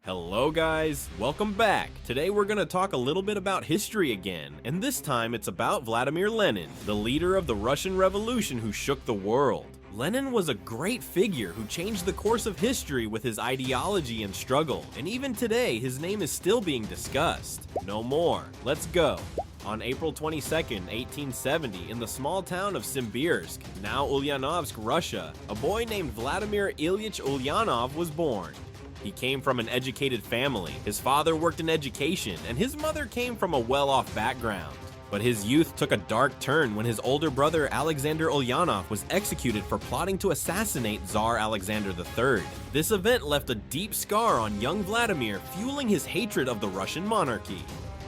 Hello guys, welcome back. Today we're gonna talk a little bit about history again, and this time it's about Vladimir Lenin, the leader of the Russian Revolution who shook the world. Lenin was a great figure who changed the course of history with his ideology and struggle, and even today his name is still being discussed. No more, let's go. On April 22, 1870, in the small town of Simbirsk, now Ulyanovsk, Russia, a boy named Vladimir Ilyich Ulyanov was born. He came from an educated family, his father worked in education, and his mother came from a well-off background. But his youth took a dark turn when his older brother Alexander Ulyanov was executed for plotting to assassinate Tsar Alexander III. This event left a deep scar on young Vladimir, fueling his hatred of the Russian monarchy.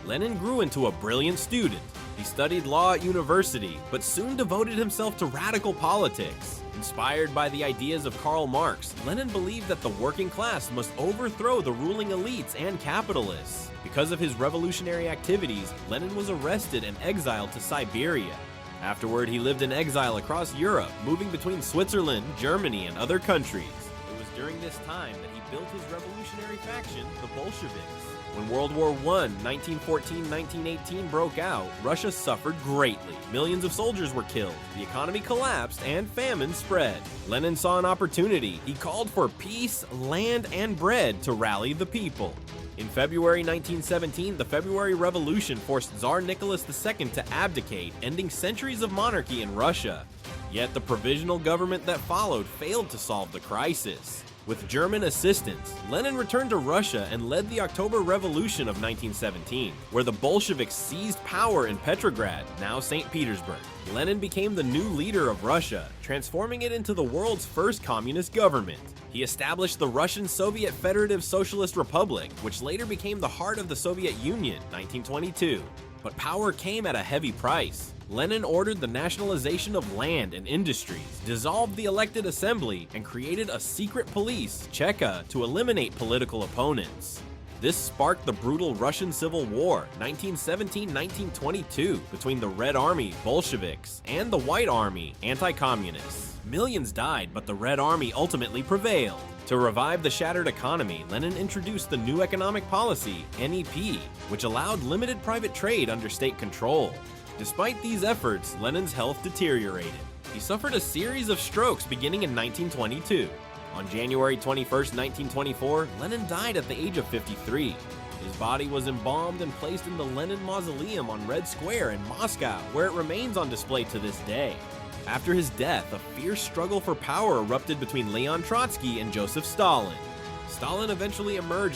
Lenin grew into a brilliant student. He studied law at university, but soon devoted himself to radical politics. Inspired by the ideas of Karl Marx, Lenin believed that the working class must overthrow the ruling elites and capitalists. Because of his revolutionary activities, Lenin was arrested and exiled to Siberia. Afterward, he lived in exile across Europe, moving between Switzerland, Germany, and other countries. It was during this time that he built his revolutionary faction, the Bolsheviks. When World War I, 1914-1918 broke out, Russia suffered greatly. Millions of soldiers were killed, the economy collapsed, and famine spread. Lenin saw an opportunity. He called for peace, land, and bread to rally the people. In February 1917, the February Revolution forced Tsar Nicholas II to abdicate, ending centuries of monarchy in Russia. Yet the provisional government that followed failed to solve the crisis. With German assistance, Lenin returned to Russia and led the October Revolution of 1917, where the Bolsheviks seized power in Petrograd, now St. Petersburg. Lenin became the new leader of Russia, transforming it into the world's first communist government. He established the Russian Soviet Federative Socialist Republic, which later became the heart of the Soviet Union, 1922. But power came at a heavy price. Lenin ordered the nationalization of land and industries, dissolved the elected assembly, and created a secret police, Cheka, to eliminate political opponents. This sparked the brutal Russian Civil War, 1917-1922, between the Red Army, Bolsheviks, and the White Army, anti-communists. Millions died, but the Red Army ultimately prevailed. To revive the shattered economy, Lenin introduced the new economic policy, NEP, which allowed limited private trade under state control. Despite these efforts, Lenin's health deteriorated. He suffered a series of strokes beginning in 1922. On January 21, 1924, Lenin died at the age of 53. His body was embalmed and placed in the Lenin Mausoleum on Red Square in Moscow, where it remains on display to this day. After his death, a fierce struggle for power erupted between Leon Trotsky and Joseph Stalin. Stalin eventually emerged